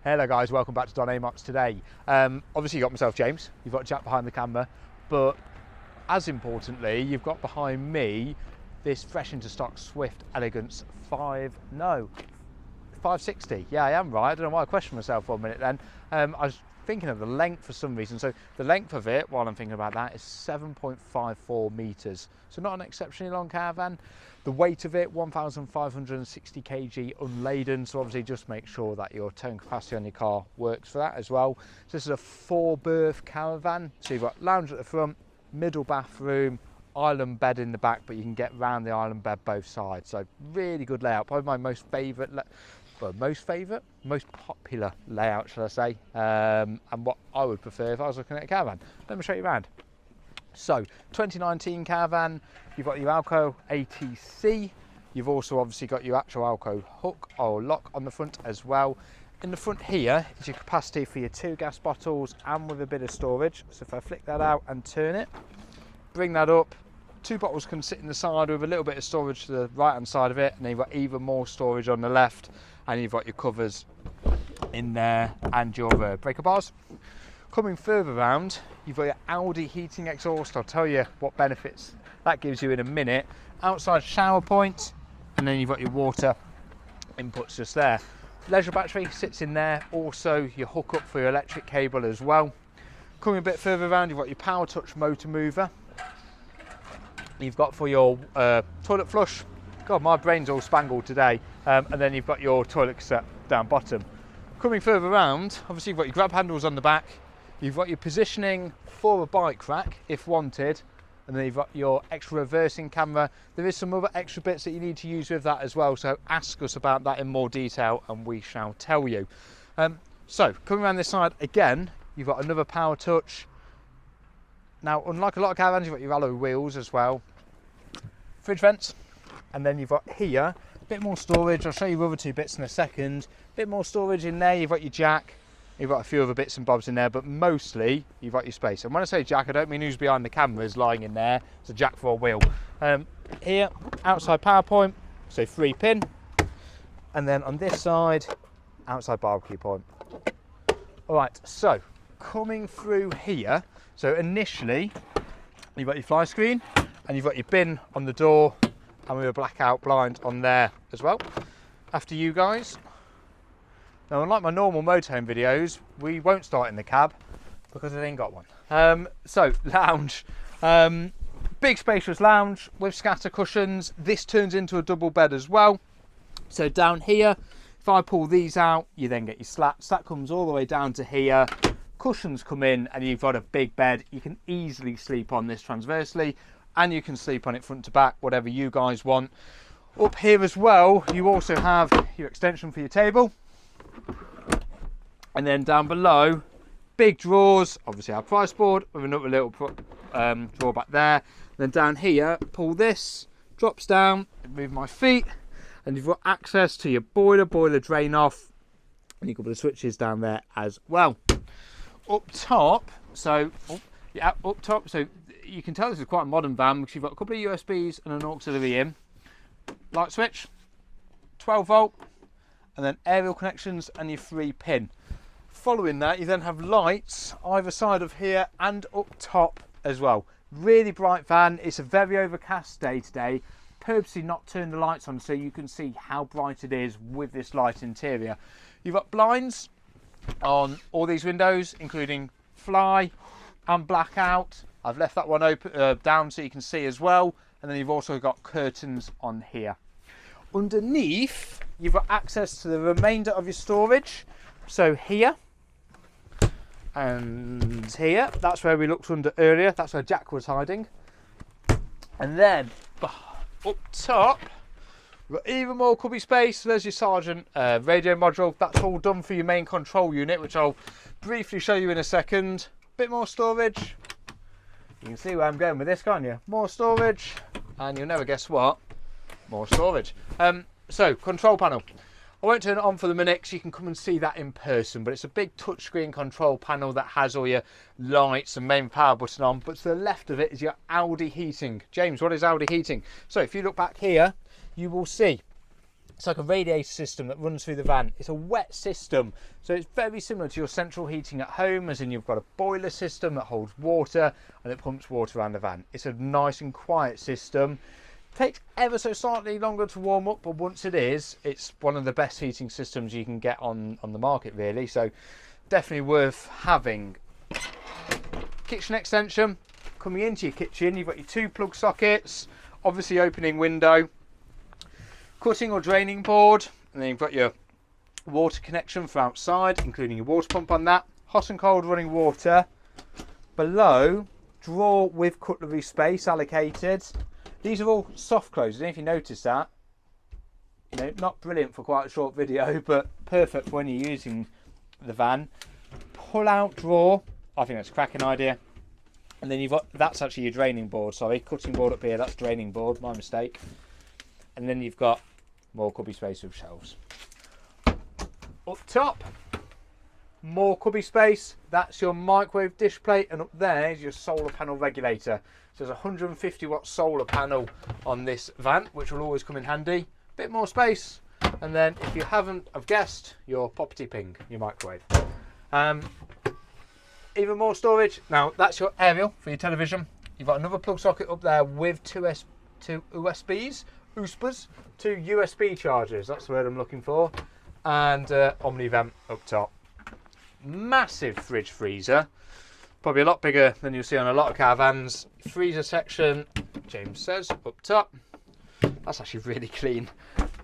Hello guys, welcome back to Don Amox today. Obviously you got myself, James, you've got Jack behind the camera, but as importantly, you've got behind me this fresh into stock Swift Elegance 560. Yeah, I am right. I don't know why I questioned myself for a minute then. I was thinking of the length for some reason. So the length of it, while I'm thinking about that, is 7.54 meters. So not an exceptionally long caravan. The weight of it, 1,560 kg unladen. So obviously just make sure that your towing capacity on your car works for that as well. So this is a 4-berth caravan. So you've got lounge at the front, middle bathroom, island bed in the back, but you can get round the island bed both sides. So really good layout. Probably my most popular layout, shall I say, and what I would prefer if I was looking at a caravan. Let me show you around. So 2019 caravan, you've got your AL-KO ATC. You've also obviously got your actual AL-KO hook or lock on the front as well. In the front here is your capacity for your 2 gas bottles and with a bit of storage. So if I flick that out and turn it, bring that up, 2 bottles can sit in the side with a little bit of storage to the right hand side of it, and then you've got even more storage on the left, and you've got your covers in there and your breaker bars. Coming further around, you've got your Audi heating exhaust. I'll tell you what benefits that gives you in a minute. Outside shower point, and then you've got your water inputs just there. Leisure battery sits in there, also your hookup for your electric cable as well. Coming a bit further around, you've got your power touch motor mover. You've got for your toilet flush. God, my brain's all spangled today. And then you've got your toilet cassette down bottom. Coming further around, obviously you've got your grab handles on the back. You've got your positioning for a bike rack if wanted. And then you've got your extra reversing camera. There is some other extra bits that you need to use with that as well. So ask us about that in more detail and we shall tell you. So coming around this side again, you've got another power touch. Now, unlike a lot of caravans, you've got your alloy wheels as well. Fridge vents. And then you've got here, a bit more storage. I'll show you the other 2 bits in a second. A bit more storage in there. You've got your jack. You've got a few other bits and bobs in there, but mostly you've got your space. And when I say jack, I don't mean who's behind the cameras lying in there. It's a jack for a wheel. Here, outside power point, so 3 pin. And then on this side, outside barbecue point. All right, so coming through here, so initially you've got your fly screen and you've got your bin on the door and with a blackout blind on there as well. After you guys. Now, unlike my normal motorhome videos, we won't start in the cab because it ain't got one. So lounge, big spacious lounge with scatter cushions. This turns into a double bed as well. So down here, if I pull these out, you then get your slats. That comes all the way down to here. Cushions come in and you've got a big bed. You can easily sleep on this transversely and you can sleep on it front to back, whatever you guys want. Up here as well, you also have your extension for your table. And then down below, big drawers, obviously our price board with another little drawer back there. Then down here, pull this, drops down, move my feet, and you've got access to your boiler drain off, and you've got the switches down there as well. Up top, so you can tell this is quite a modern van because you've got a couple of USBs and an auxiliary in, light switch, 12 volt, and then aerial connections and your 3 pin. Following that, you then have lights either side of here and up top as well. Really bright van. It's a very overcast day today. Purposely not turn the lights on so you can see how bright it is with this light interior. You've got blinds on all these windows, including fly and blackout. I've left that one open down so you can see as well. And then you've also got curtains on here. Underneath, you've got access to the remainder of your storage. So here and here, that's where we looked under earlier. That's where Jack was hiding. And then up top, we've got even more cubby space. So there's your Sergeant radio module. That's all done for your main control unit, which I'll briefly show you in a second. Bit more storage. You can see where I'm going with this, can't you? More storage, and you'll never guess what. More storage. So control panel. I won't turn it on for the minute because you can come and see that in person, but it's a big touchscreen control panel that has all your lights and main power button on. But to the left of it is your Audi heating. James, what is Audi heating? So if you look back here, you will see It's like a radiator system that runs through the van. It's a wet system, so it's very similar to your central heating at home, as in you've got a boiler system that holds water and it pumps water around the van. It's a nice and quiet system. Takes ever so slightly longer to warm up, but once it is, it's one of the best heating systems you can get on the market, really. So definitely worth having. Kitchen extension. Coming into your kitchen, you've got your 2 plug sockets, obviously opening window, cutting or draining board, and then you've got your water connection for outside, including your water pump on that, hot and cold running water. Below, drawer with cutlery space allocated. These are all soft closes. I don't know if you noticed that. You know, not brilliant for quite a short video, but perfect for when you're using the van. Pull out drawer. I think that's a cracking idea. And then you've got, that's actually your draining board, sorry, cutting board up here, that's draining board, my mistake. And then you've got more cubby space with shelves. Up top, more cubby space, that's your microwave dish plate, and up there is your solar panel regulator. So there's a 150 watt solar panel on this van, which will always come in handy. Bit more space, and then if you haven't have guessed, your poppity ping, your microwave. Even more storage. Now that's your aerial for your television. You've got another plug socket up there with two USBs, two USB chargers. That's the word I'm looking for. And Omni vent up top. Massive fridge freezer. Probably a lot bigger than you'll see on a lot of caravans. Freezer section, James says, up top. That's actually really clean.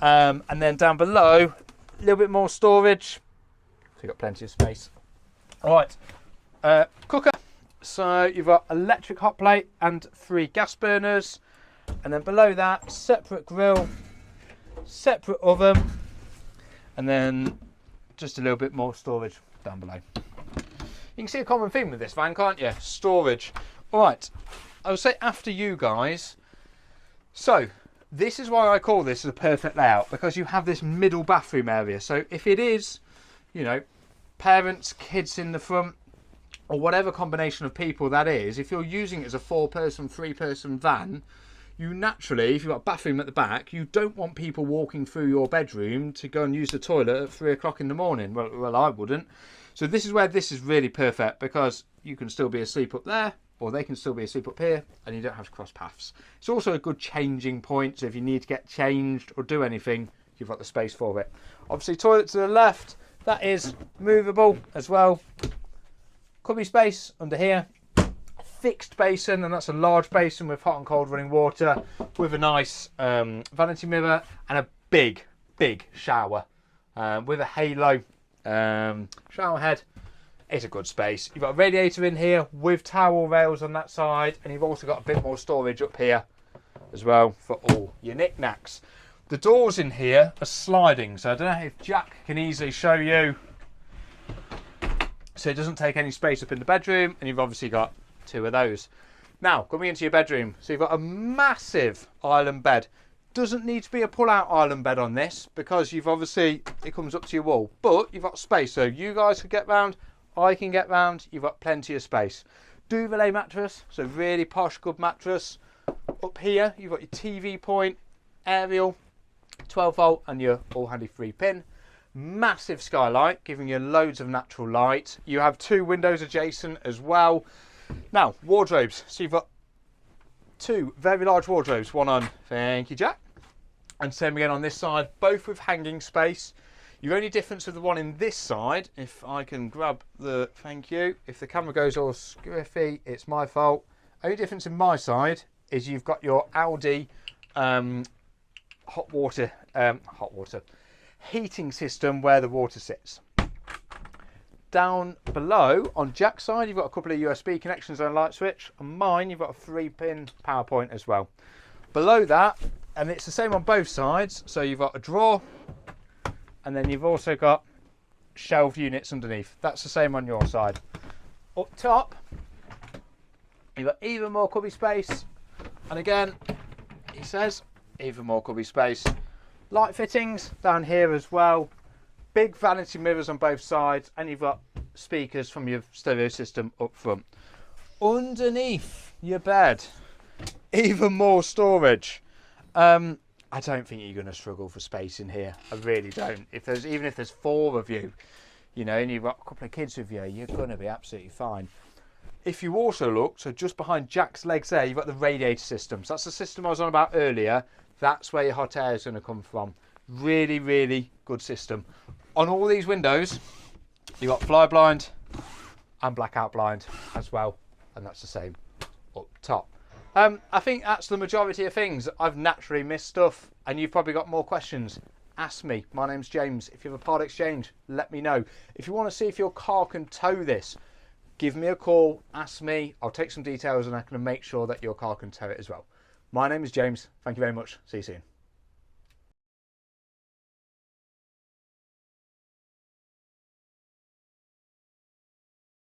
And then down below, a little bit more storage. So you've got plenty of space. All right. Cooker, so you've got electric hot plate and 3 gas burners, and then below that separate grill, separate oven, and then just a little bit more storage down below. You can see a common theme with this van, can't you? Storage. All right, I would say after you guys. So this is why I call this the perfect layout, because you have this middle bathroom area. So if it is, you know, parents, kids in the front, or whatever combination of people that is, if you're using it as a 4-person, 3-person van, you naturally, if you've got a bathroom at the back, you don't want people walking through your bedroom to go and use the toilet at 3 o'clock in the morning. Well, I wouldn't. So this is where this is really perfect, because you can still be asleep up there, or they can still be asleep up here, and you don't have to cross paths. It's also a good changing point, so if you need to get changed or do anything, you've got the space for it. Obviously, toilet to the left, that is movable as well. Cubby space under here, fixed basin, and that's a large basin with hot and cold running water, with a nice vanity mirror and a big shower with a halo shower head. It's a good space. You've got a radiator in here with towel rails on that side, and you've also got a bit more storage up here as well for all your knickknacks. The doors in here are sliding, so I don't know if Jack can easily show you. So it doesn't take any space up in the bedroom, and you've obviously got 2 of those. Now, coming into your bedroom, so you've got a massive island bed. Doesn't need to be a pull-out island bed on this, because you've obviously, it comes up to your wall, but you've got space, so you guys can get round, I can get round, you've got plenty of space. Duvet mattress, so really posh, good mattress. Up here, you've got your TV point, aerial, 12 volt, and your all-handy 3-pin. Massive skylight, giving you loads of natural light. You have 2 windows adjacent as well. Now, wardrobes. So you've got 2 very large wardrobes. One on, thank you, Jack. And same again on this side, both with hanging space. Your only difference with the one in this side, if I can grab the, thank you, if the camera goes all squiffy, it's my fault. Only difference in my side is you've got your Aldi hot water heating system where the water sits. Down below on Jack's side, you've got a couple of USB connections and a light switch. On mine, you've got a 3-pin power point as well. Below that, and it's the same on both sides, so you've got a drawer, and then you've also got shelf units underneath. That's the same on your side. Up top, you've got even more cubby space, and again, he says, even more cubby space. Light fittings down here as well. Big vanity mirrors on both sides, and you've got speakers from your stereo system up front. Underneath your bed, even more storage. I don't think you're going to struggle for space in here. I really don't. Even if there's 4 of you, you know, and you've got a couple of kids with you, you're going to be absolutely fine. If you also look, so just behind Jack's legs there, you've got the radiator system. So that's the system I was on about earlier. That's where your hot air is going to come from. Really, really good system. On all these windows, you've got fly blind and blackout blind as well. And that's the same up top. I think that's the majority of things. I've naturally missed stuff, and you've probably got more questions. Ask me. My name's James. If you have a part exchange, let me know. If you want to see if your car can tow this, give me a call, ask me. I'll take some details and I can make sure that your car can tow it as well. My name is James. Thank you very much. See you soon.